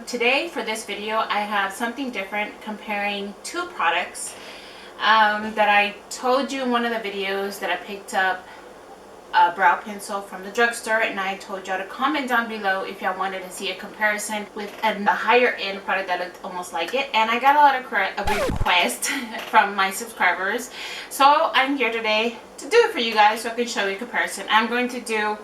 Today for this video I have something different, comparing two products that I told you in one of the videos that I picked up a brow pencil from the drugstore, and I told y'all to comment down below if y'all wanted to see a comparison with a higher end product that looked almost like it. And I got a lot of requests from my subscribers, so I'm here today to do it for you guys so I can show you a comparison. I'm going to do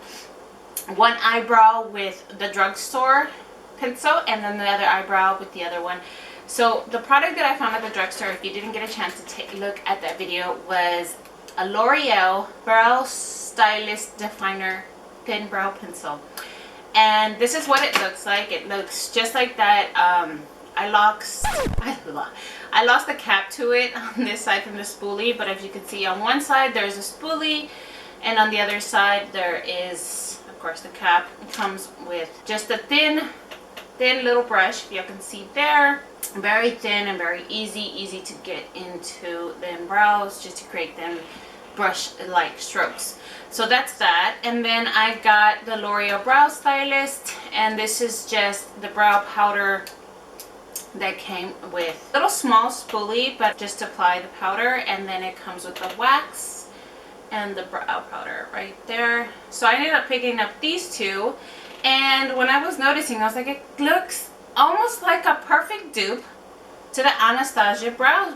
one eyebrow with the drugstore pencil and then the other eyebrow with the other one. So the product that I found at the drugstore, if you didn't get a chance to take a look at that video, was a L'Oreal Brow Stylist Definer Thin Brow Pencil. And this is what it looks like. It looks just like that. I lost the cap to it on this side from the spoolie, but if you can see, on one side there's a spoolie and on the other side there is, of course, the cap. It comes with just a thin little brush, if you can see there. Very thin and very easy to get into them brows, just to create them brush like strokes. So that's that. And then I got the L'Oreal Brow Stylist, and this is just the brow powder that came with a little small spoolie, but just apply the powder, and then it comes with the wax and the brow powder right there. So I ended up picking up these two, and when I was noticing, I was like, it looks almost like a perfect dupe to the Anastasia brow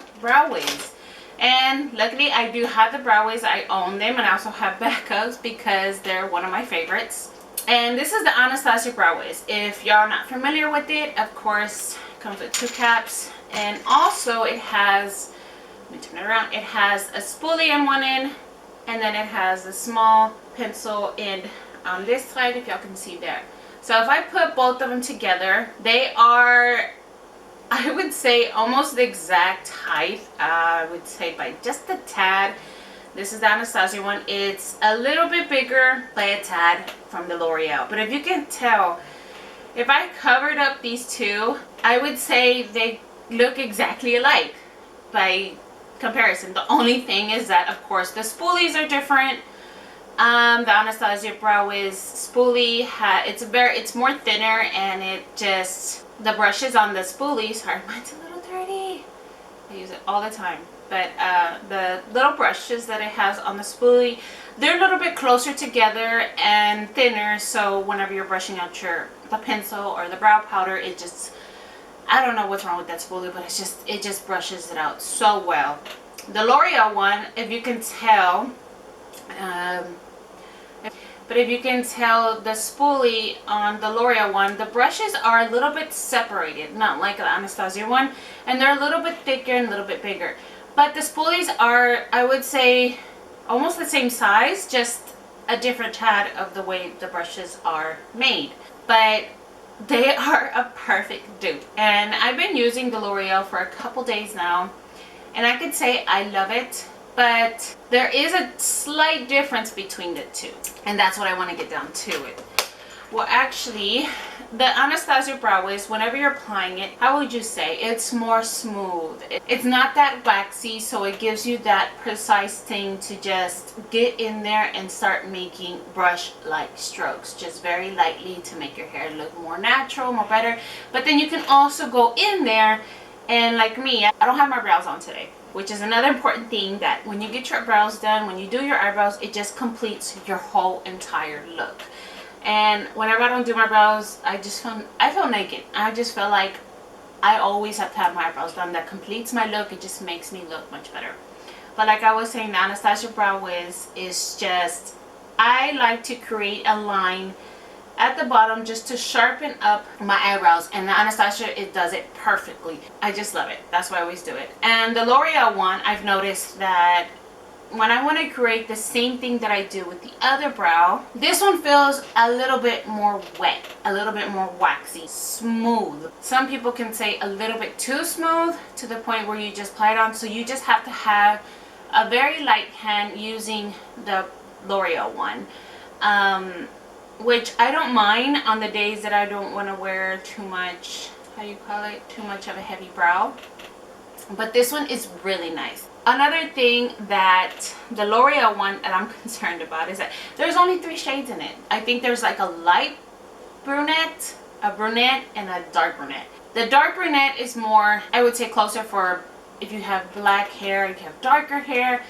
wigs. And luckily I do have the brow wigs. I own them, and I also have backups because they're one of my favorites. And this is the Anastasia brow wigs. If y'all are not familiar with it, of course, it comes with two caps, and also it has, let me turn it around, it has a spoolie on one end, and then it has a small pencil end on this side, if y'all can see there. So if I put both of them together, they are, I would say, almost the exact height. I would say by just a tad. This is the Anastasia one. It's a little bit bigger by a tad from the L'Oreal. But if you can tell, if I covered up these two, I would say they look exactly alike by comparison. The only thing is that, of course, the spoolies are different. The Anastasia brow wigs spoolie, it's more thinner, and it just, the brushes on the spoolie, sorry, mine's a little dirty, I use it all the time, but the little brushes that it has on the spoolie, they're a little bit closer together and thinner, so whenever you're brushing out the pencil or the brow powder, it just, I don't know what's wrong with that spoolie, but it just brushes it out so well. The L'Oreal one, if you can tell, the spoolie on the L'Oreal one, the brushes are a little bit separated, not like the Anastasia one, and they're a little bit thicker and a little bit bigger. But the spoolies are, I would say, almost the same size, just a different tad of the way the brushes are made. But they are a perfect dupe, and I've been using the L'Oreal for a couple days now, and I could say I love it. But there is a slight difference between the two, and that's what I want to get down to it. Well, actually, the Anastasia brow wigs, whenever you're applying it, how would you say? It's more smooth. It's not that waxy, so it gives you that precise thing to just get in there and start making brush-like strokes, just very lightly, to make your hair look more natural, more better. But then you can also go in there, and like me, I don't have my brows on today, which is another important thing, that when you get your brows done, when you do your eyebrows, it just completes your whole entire look. And whenever I don't do my brows, I feel naked. I just feel like I always have to have my eyebrows done. That completes my look. It just makes me look much better. But like I was saying, the Anastasia brow wigs is just, I like to create a line at the bottom just to sharpen up my eyebrows, and the Anastasia, it does it perfectly. I just love it. That's why I always do it. And the L'Oreal one, I've noticed that when I want to create the same thing that I do with the other brow, this one feels a little bit more wet, a little bit more waxy, smooth. Some people can say a little bit too smooth, to the point where you just apply it on, so you just have to have a very light hand using the L'Oreal one. Which I don't mind on the days that I don't want to wear too much, too much of a heavy brow. But this one is really nice. Another thing that the L'Oreal one that I'm concerned about is that there's only 3 shades in it. I think there's like a light brunette, a brunette and a dark brunette. The dark brunette is more, I would say, closer for if you have black hair, if you have darker hair.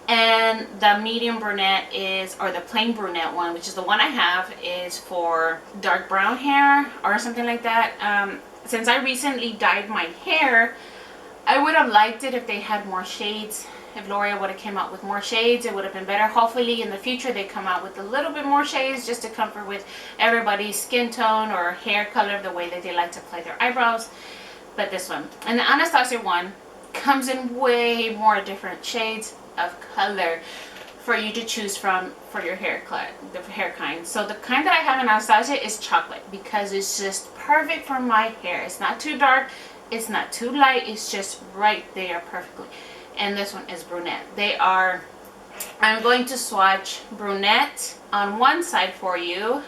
And the medium brunette is, or the plain brunette one, which is the one I have, is for dark brown hair or something like that. Since I recently dyed my hair, I would have liked it if they had more shades. If L'Oreal would have came out with more shades, it would have been better. Hopefully in the future they come out with a little bit more shades just to comfort with everybody's skin tone or hair color, the way that they like to apply their eyebrows. But this one, and the Anastasia one, comes in way more different shades of color for you to choose from for your hair kind. So the kind that I have in Anastasia is chocolate, because it's just perfect for my hair. It's not too dark, it's not too light, it's just right there perfectly. And this one is brunette. I'm going to swatch brunette on one side for you,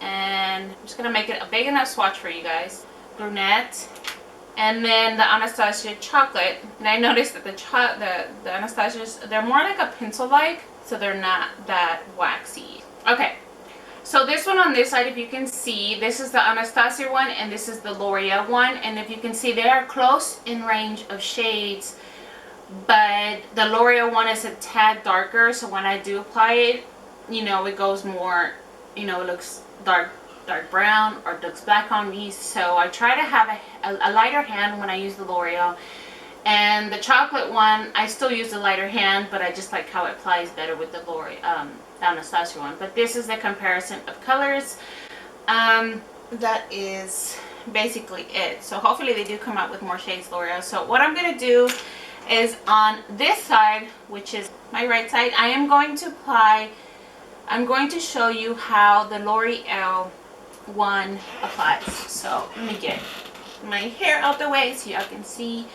and I'm just gonna make it a big enough swatch for you guys. Brunette, and then the Anastasia chocolate. And I noticed that the Anastasias, they're more like a pencil-like, so they're not that waxy. Okay, so this one on this side, if you can see, this is the Anastasia one and this is the L'Oreal one, and if you can see, they are close in range of shades. But the L'Oreal one is a tad darker, so when I do apply it, you know, it goes more, you know, it looks dark brown or looks black on me. So I try to have a lighter hand when I use the L'Oreal. And the chocolate one, I still use the lighter hand, but I just like how it applies better with the L'Oreal, the Anastasia one. But this is the comparison of colors. That is basically it. So hopefully they do come out with more shades, L'Oreal. So what I'm going to do is on this side, which is my right side, I'm going to show you how the L'Oreal one applies. So let me get my hair out the way so y'all can see.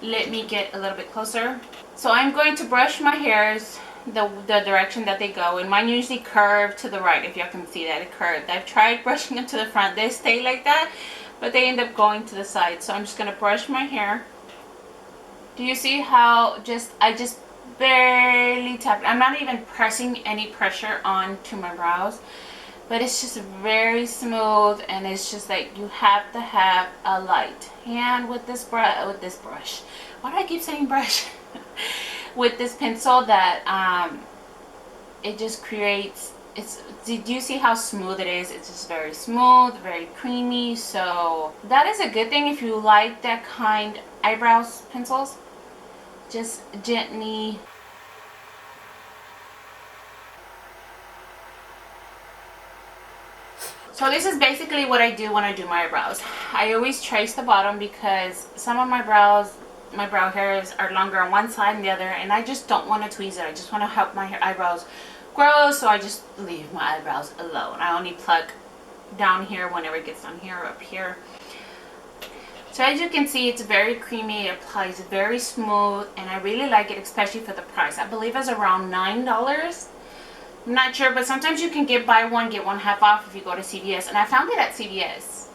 Let me get a little bit closer. So I'm going to brush my hairs the direction that they go, and mine usually curve to the right. If y'all can see that, it curved. I've tried brushing them to the front, they stay like that, but they end up going to the side. So I'm just going to brush my hair. Do you see how I just barely tap? I'm not even pressing any pressure onto my brows, but it's just very smooth, and it's just like you have to have a light hand with this brush. Why do I keep saying brush? With this pencil that it just creates. Do you see how smooth it is? It's just very smooth, very creamy. So that is a good thing if you like that kind eyebrows pencils. Just gently. So this is basically what I do when I do my eyebrows. I always trace the bottom because some of my brow hairs are longer on one side and the other, and I just don't want to tweeze it. I just want to help my eyebrows grow, so I just leave my eyebrows alone. I only pluck down here whenever it gets down here or up here. So as you can see, it's very creamy, it applies very smooth, and I really like it, especially for the price. I believe it's around $9. I'm not sure, but sometimes you can buy one, get one half off if you go to CVS, and I found it at CVS.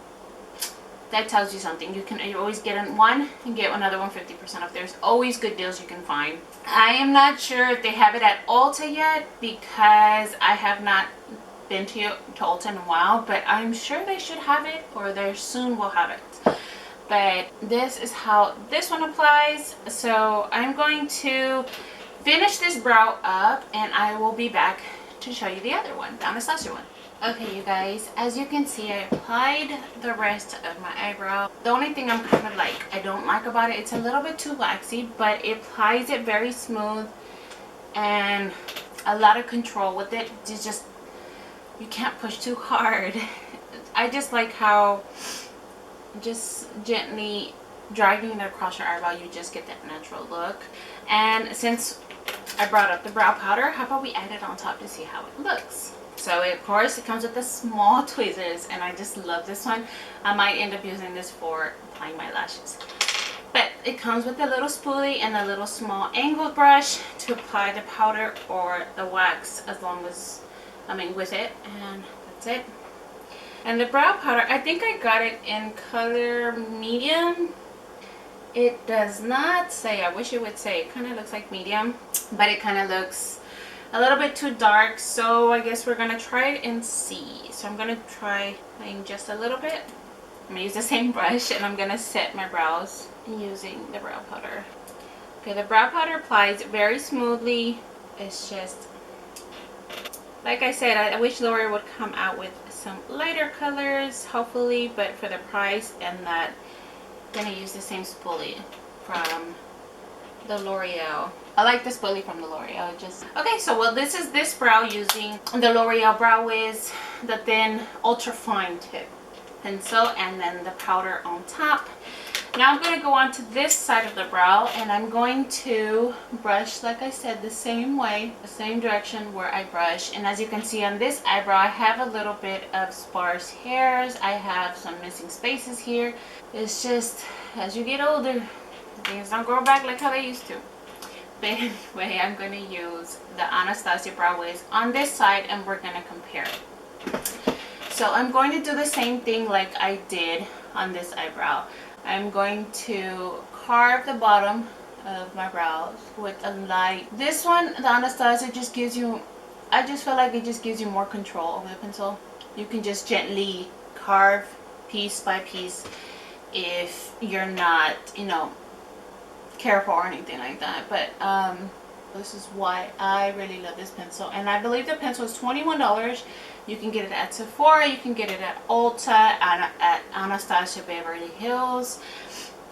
That tells you something. You always get one and get another one 50% off. There's always good deals you can find. I am not sure if they have it at Ulta yet, because I have not been to Ulta in a while, but I'm sure they should have it, or they soon will have it. But this is how this one applies. So I'm going to finish this brow up, and I will be back to show you the other one, the Anastasia one. Okay, you guys, as you can see, I applied the rest of my eyebrow. The only thing I don't like about it, it's a little bit too waxy, but it applies it very smooth and a lot of control with it. It's just, you can't push too hard. I just like how just gently dragging it across your eyebrow, you just get that natural look. And since I brought up the brow powder, how about we add it on top to see how it looks? So of course it comes with the small tweezers, and I just love this one. I might end up using this for applying my lashes. But it comes with a little spoolie and a little small angled brush to apply the powder or the wax, with it, and that's it. And the brow powder, I think I got it in color medium. It does not say, I wish it would say, it kind of looks like medium, but it kind of looks a little bit too dark, so I guess we're gonna try it and see. So I'm gonna try playing just a little bit. I'm gonna use the same brush and I'm gonna set my brows using the brow powder. Okay, the brow powder applies very smoothly. It's just, like I said, I wish L'Oreal would come out with some lighter colors, hopefully, but for the price and that, I'm gonna use the same spoolie from the L'Oreal. I like the spoolie from the L'Oreal. Okay, so well, this is this brow using the L'Oreal Brow Wiz, the thin ultra fine tip pencil, and then the powder on top. Now I'm going to go on to this side of the brow, and I'm going to brush, like I said, the same way, the same direction where I brush. And as you can see on this eyebrow, I have a little bit of sparse hairs. I have some missing spaces here. It's just, as you get older, things don't grow back like how they used to. But anyway, I'm going to use the Anastasia Brow Wiz on this side, and we're going to compare it. So I'm going to do the same thing like I did on this eyebrow. I'm going to carve the bottom of my brows with a light. This one, the Anastasia, just gives you, I just feel like it just gives you more control over the pencil. You can just gently carve piece by piece if you're not, you know, careful or anything like that. But this is why I really love this pencil. And I believe the pencil is $21. You can get it at Sephora, you can get it at Ulta, at Anastasia Beverly Hills.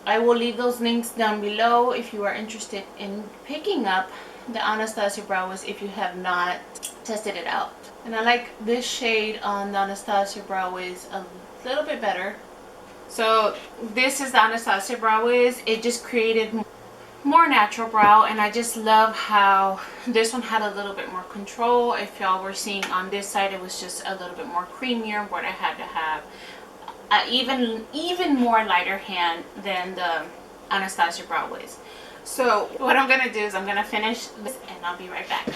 I will leave those links down below if you are interested in picking up the Anastasia Brow Wiz if you have not tested it out. And I like this shade on the Anastasia Brow Wiz a little bit better. So this is the Anastasia Brow Wiz. It just created more natural brow, and I just love how this one had a little bit more control. If y'all were seeing on this side, it was just a little bit more creamier, but I had to have even more lighter hand than the Anastasia Brow Wiz. So what I'm gonna do is I'm gonna finish this and I'll be right back.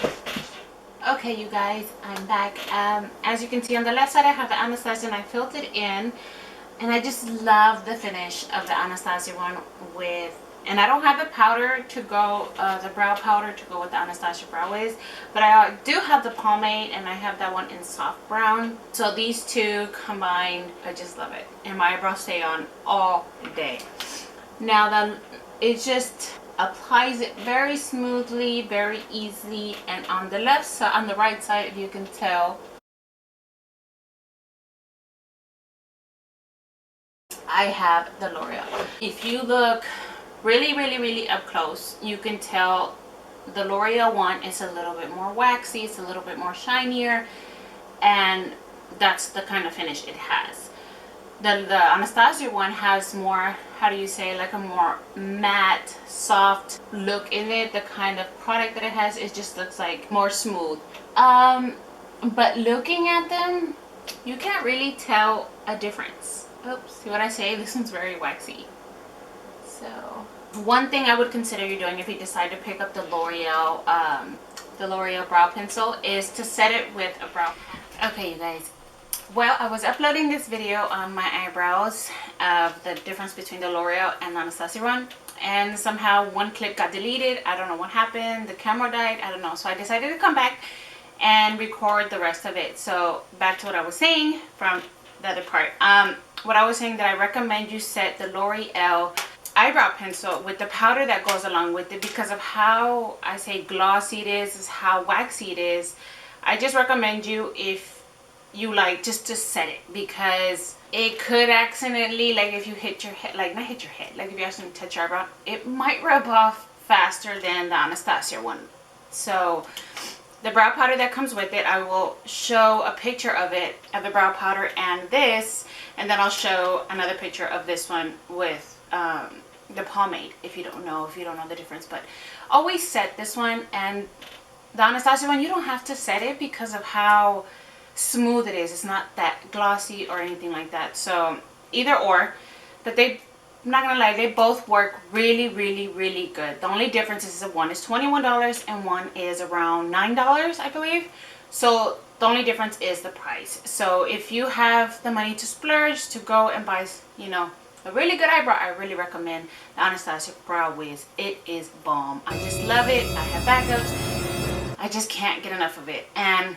Okay, you guys, I'm back. As you can see on the left side, I have the Anastasia and I filled it in, and I just love the finish of the Anastasia one with. And I don't have the powder to go, the brow powder to go with the Anastasia Brow Wiz, but I do have the pomade, and I have that one in soft brown. So these two combined, I just love it. And my eyebrows stay on all day. Now it just applies it very smoothly, very easily. And on the left side, on the right side, you can tell I have the L'Oreal. If you look really up close, you can tell the L'Oreal one is a little bit more waxy, it's a little bit more shinier, and that's the kind of finish it has. The Anastasia one has more, how do you say, like a more matte, soft look in it. The kind of product that it has, it just looks like more smooth. But looking at them, you can't really tell a difference. Oops, see what I say? This one's very waxy. So one thing I would consider you doing if you decide to pick up the L'Oreal brow pencil is to set it with a brow. Okay, you guys. Well, I was uploading this video on my eyebrows of the difference between the L'Oreal and the Anastasia one, and somehow one clip got deleted. I don't know what happened. The camera died. I don't know. So I decided to come back and record the rest of it. So back to what I was saying from the other part. What I was saying, that I recommend you set the L'Oreal eyebrow pencil with the powder that goes along with it, because of how I say glossy it is how waxy it is. I just recommend you, if you like, just to set it, because it could accidentally, like if you hit your head, like not hit your head, like if you accidentally touch your eyebrow, it might rub off faster than the Anastasia one. So the brow powder that comes with it, I will show a picture of it, of the brow powder and this, and then I'll show another picture of this one with the pomade, if you don't know the difference. But always set this one, and the Anastasia one, you don't have to set it because of how smooth it is. It's not that glossy or anything like that. So either or, but they, I'm not gonna lie, they both work really good. The only difference is that one is $21 and one is around $9, I believe. So the only difference is the price. So if you have the money to splurge, to go and buy, you know, a really good eyebrow, I really recommend the Anastasia Brow Wiz. It is bomb. I just love it. I have backups. I just can't get enough of it. And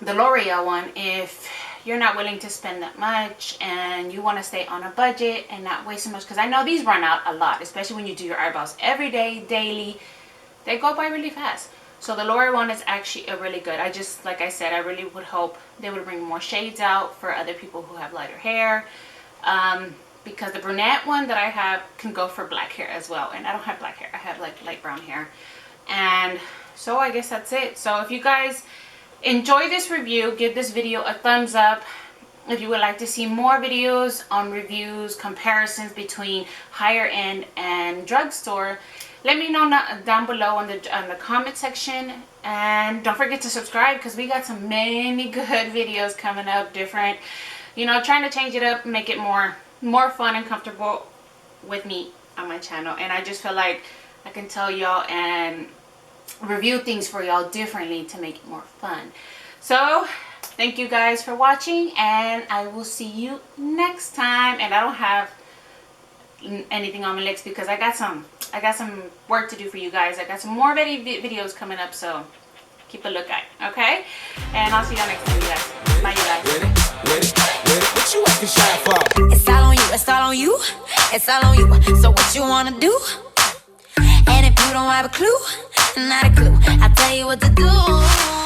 the L'Oreal one, if you're not willing to spend that much and you want to stay on a budget and not waste so much, because I know these run out a lot, especially when you do your eyebrows every day, daily. They go by really fast. So the L'Oreal one is actually a really good. I just, like I said, I really would hope they would bring more shades out for other people who have lighter hair. Because the brunette one that I have can go for black hair as well. And I don't have black hair. I have like light brown hair. And so I guess that's it. So if you guys enjoy this review, give this video a thumbs up. If you would like to see more videos on reviews, comparisons between higher end and drugstore, let me know down below in the comment section. And don't forget to subscribe, because we got some many good videos coming up, different, you know, trying to change it up, make it more fun and comfortable with me on my channel. And I just feel like I can tell y'all and review things for y'all differently to make it more fun. So thank you guys for watching, and I will see you next time. And I don't have anything on my lips because I got some work to do for you guys. I got some more videos coming up, so keep a lookout, okay? And I'll see y'all next time, you guys. Bye, you guys. What you acting shy for? It's all on you, it's all on you, it's all on you. So what you wanna do? And if you don't have a clue, not a clue, I'll tell you what to do.